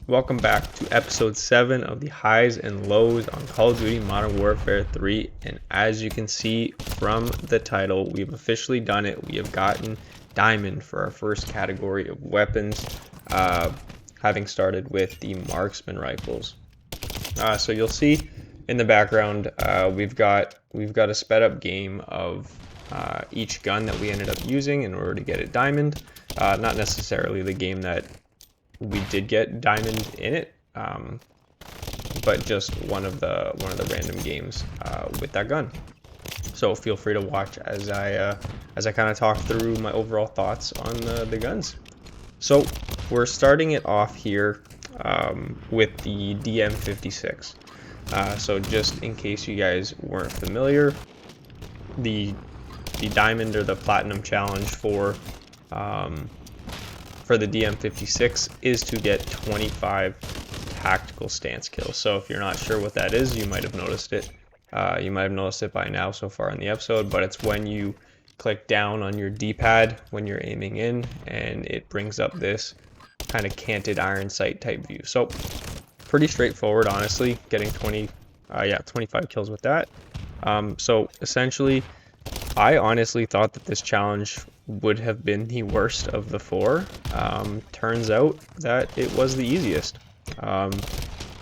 Welcome back to episode 7 of the highs and lows on Call of Duty Modern Warfare 3. And as you can see from the title, we've officially done it. We have gotten Diamond for our first category of weapons, having started with the marksman rifles. So you'll see in the background, we've got a sped up game of each gun that we ended up using in order to get it Diamond. Not necessarily the game that we did get Diamond in it, but just one of the random games with that gun. So feel free to watch as I kind of talk through my overall thoughts on the guns. So we're starting it off here with the DM56. So just in case you guys weren't familiar, the Diamond or the Platinum challenge for the DM56 is to get 25 tactical stance kills. So if you're not sure what that is, you might have noticed it. You might have noticed it by now so far in the episode, but it's when you click down on your D-pad when you're aiming in, and it brings up this kind of canted iron sight type view. So pretty straightforward, honestly, getting 25 kills with that. So essentially, I honestly thought that this challenge would have been the worst of the four. Turns out that it was the easiest.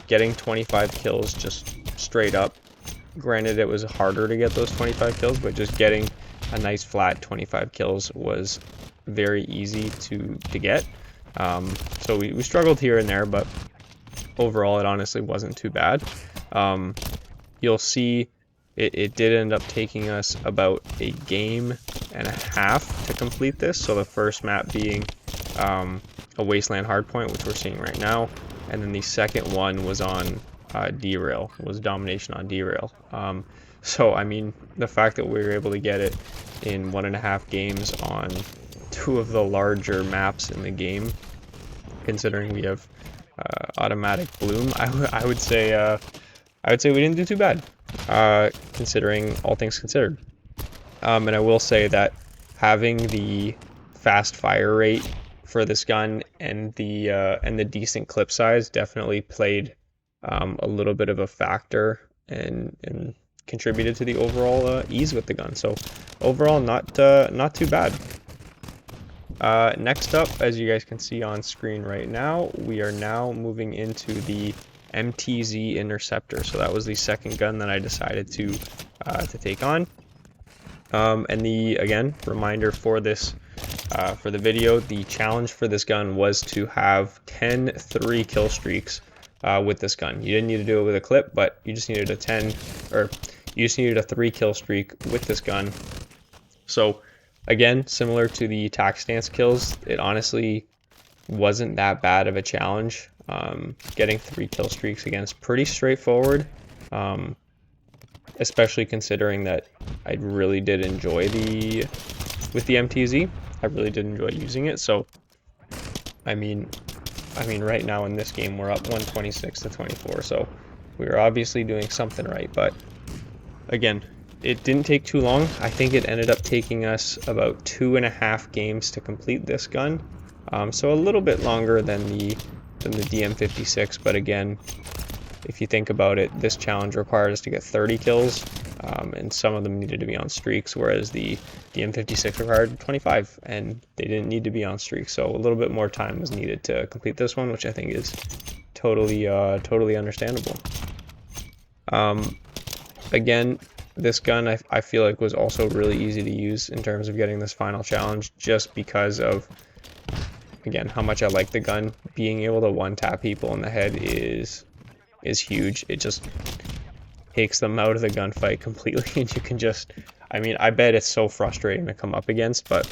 Getting 25 kills just straight up. Granted, it was harder to get those 25 kills, but just getting a nice flat 25 kills was very easy to get. So we struggled here and there, but overall it honestly wasn't too bad. You'll see it did end up taking us about a game and a half to complete this. So the first map being a Wasteland Hardpoint, which we're seeing right now, and then the second one was on Derail, was Domination on Derail. So I mean, the fact that we were able to get it in 1.5 games on two of the larger maps in the game, considering we have automatic bloom, I would say we didn't do too bad, considering all things considered. And I will say that having the fast fire rate for this gun and the decent clip size definitely played a little bit of a factor and contributed to the overall ease with the gun. So overall, not too bad. Next up, as you guys can see on screen right now, we are now moving into the MTZ Interceptor. So that was the second gun that I decided to take on. And again, reminder for this, for the video, the challenge for this gun was to have 10 3 kill streaks with this gun. You didn't need to do it with a clip, but you just needed a 3 kill streak with this gun. So again, similar to the tac stance kills, it honestly wasn't that bad of a challenge. Getting 3 kill streaks again is pretty straightforward. Especially considering that I really did enjoy with the MTZ. I really did enjoy using it. So, I mean, right now in this game we're up 126 to 24. So we were obviously doing something right. But again, it didn't take too long. I think it ended up taking us about 2.5 games to complete this gun. So a little bit longer than the DM56. But again, if you think about it, this challenge required us to get 30 kills, and some of them needed to be on streaks, whereas the M56 required 25, and they didn't need to be on streaks. So a little bit more time was needed to complete this one, which I think is totally understandable. Again, this gun I feel like was also really easy to use in terms of getting this final challenge, just because of, again, how much I like the gun. Being able to one-tap people in the head is huge. It just takes them out of the gunfight completely, and you can just, I mean, I bet it's so frustrating to come up against, but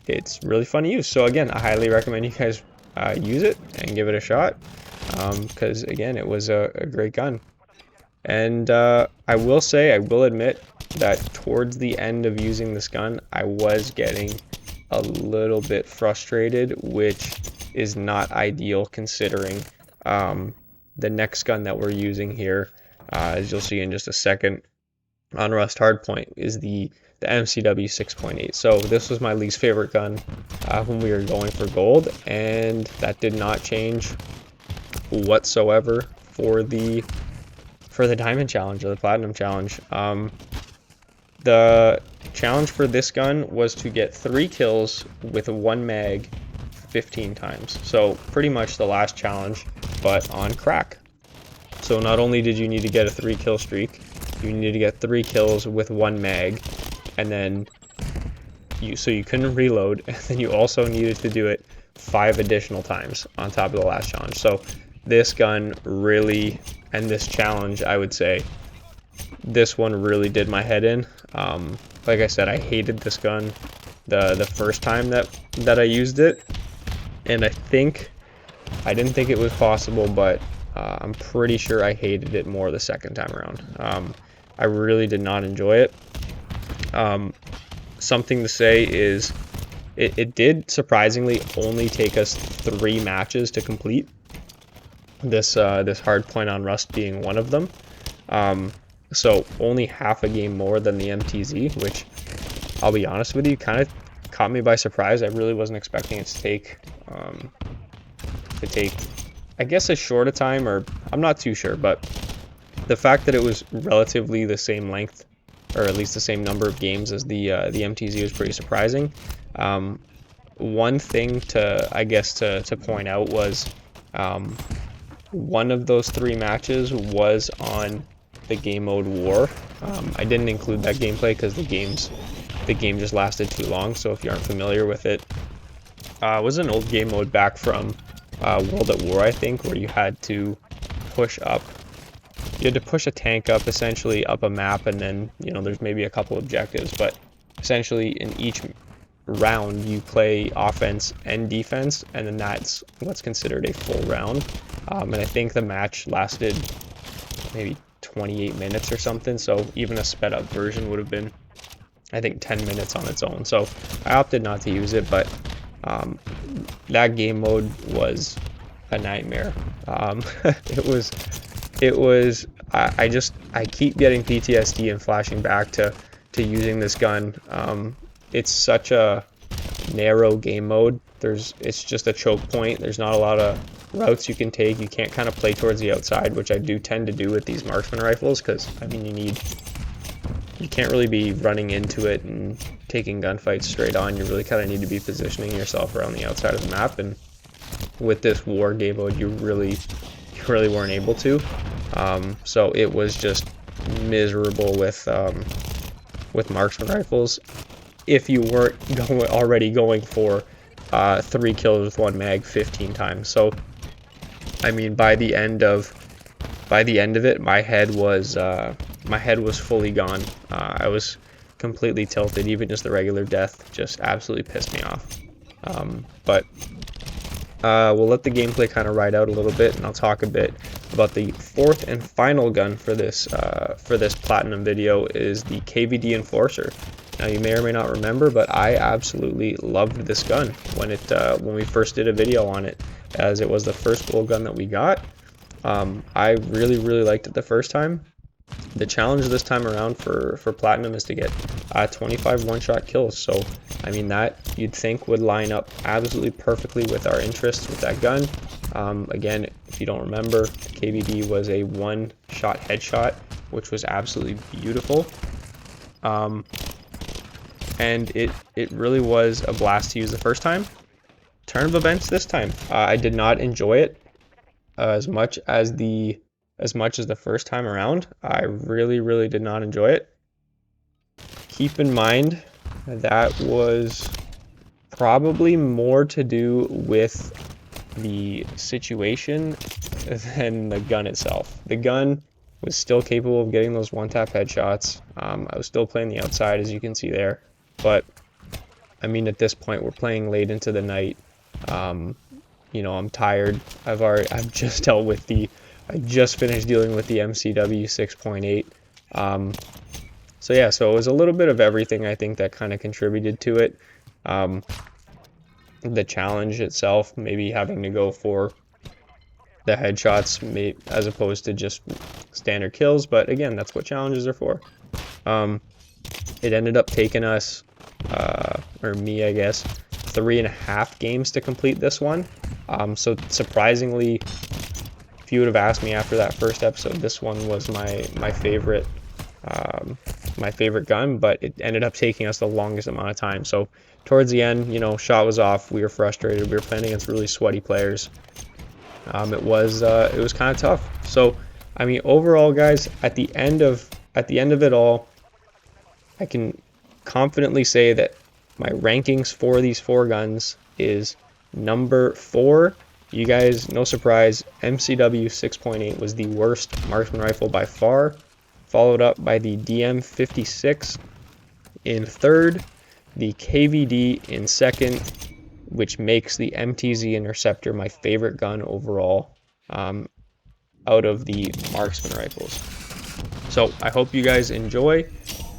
it's really fun to use. So again, I highly recommend you guys use it and give it a shot, because again, it was a great gun. And I will admit that towards the end of using this gun, I was getting a little bit frustrated, which is not ideal considering the next gun that we're using here, as you'll see in just a second on Rust Hardpoint, is the the MCW 6.8. So this was my least favorite gun when we were going for gold, and that did not change whatsoever for the diamond challenge or the platinum challenge. The challenge for this gun was to get 3 kills with 1 mag 15 times. So pretty much the last challenge, but on crack. So not only did you need to get a 3 kill streak, you needed to get 3 kills with 1 mag, and then you couldn't reload, and then you also needed to do it 5 additional times on top of the last challenge. So this gun really, and this challenge, I would say, this one really did my head in. Like I said, I hated this gun the first time that I used it, and I didn't think it was possible, but I'm pretty sure I hated it more the second time around. I really did not enjoy it. Something to say is it did surprisingly only take us 3 matches to complete. This hard point on Rust being one of them. So only half a game more than the MTZ, which I'll be honest with you, kind of caught me by surprise. I really wasn't expecting it to take I guess a short a time, or I'm not too sure, but the fact that it was relatively the same length, or at least the same number of games as the MTZ was pretty surprising. One thing to point out was one of those 3 matches was on the game mode War. I didn't include that gameplay because the game just lasted too long. So if you aren't familiar with it, it was an old game mode back from World at War, I think, where you had to push up. You had to push a tank up, essentially up a map, and then there's maybe a couple objectives, but essentially in each round you play offense and defense, and then that's what's considered a full round. And I think the match lasted maybe 28 minutes or something, so even a sped up version would have been, I think, 10 minutes on its own. So I opted not to use it, but that game mode was a nightmare. It was I keep getting PTSD and flashing back to using this gun. It's such a narrow game mode. It's just a choke point. There's not a lot of routes you can take. You can't kind of play towards the outside, which I do tend to do with these marksman rifles, because I mean you can't really be running into it and taking gunfights straight on. You really kind of need to be positioning yourself around the outside of the map, and with this war game mode you really weren't able to. So it was just miserable with marksman rifles if you weren't already going for 3 kills with 1 mag 15 times. So I mean, by the end of it, my head was fully gone. I was completely tilted. Even just the regular death just absolutely pissed me off. But we'll let the gameplay kind of ride out a little bit, and I'll talk a bit about the 4th and final gun for this platinum video. Is the KVD Enforcer. Now, you may or may not remember, but I absolutely loved this gun when we first did a video on it, as it was the first gold gun that we got. I really liked it the first time. The challenge this time around for platinum is to get 25 one-shot kills. So I mean, that you'd think would line up absolutely perfectly with our interests with that gun. Again, if you don't remember, KVD was a 1-shot headshot, which was absolutely beautiful. And it really was a blast to use the first time. Turn of events this time, I did not enjoy it as much as the first time around. I really did not enjoy it. Keep in mind that was probably more to do with the situation than the gun itself. The gun was still capable of getting those one-tap headshots. I was still playing the outside, as you can see there. But I mean, at this point, we're playing late into the night. I'm tired. I've just dealt with I just finished dealing with the MCW 6.8. So yeah, so it was a little bit of everything, I think, that kind of contributed to it. The challenge itself, maybe having to go for the headshots as opposed to just standard kills, but again, that's what challenges are for. It ended up taking us, or me, I guess, 3.5 games to complete this one. So surprisingly, if you would have asked me after that first episode, this one was my favorite gun, but it ended up taking us the longest amount of time. So towards the end, you know, shot was off. We were frustrated. We were playing against really sweaty players. It was kind of tough. So, I mean, overall, guys, at the end of it all, I can confidently say that my rankings for these 4 guns is number 4. You guys, no surprise, MCW 6.8 was the worst marksman rifle by far, followed up by the DM56 in 3rd, the KVD in 2nd, which makes the MTZ Interceptor my favorite gun overall out of the marksman rifles. So I hope you guys enjoyed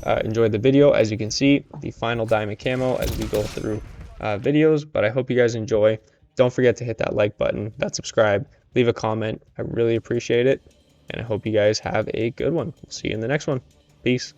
the video. As you can see, the final diamond camo as we go through videos, but I hope you guys enjoy. Don't forget to hit that like button, that subscribe, leave a comment. I really appreciate it, and I hope you guys have a good one. We'll see you in the next one. Peace.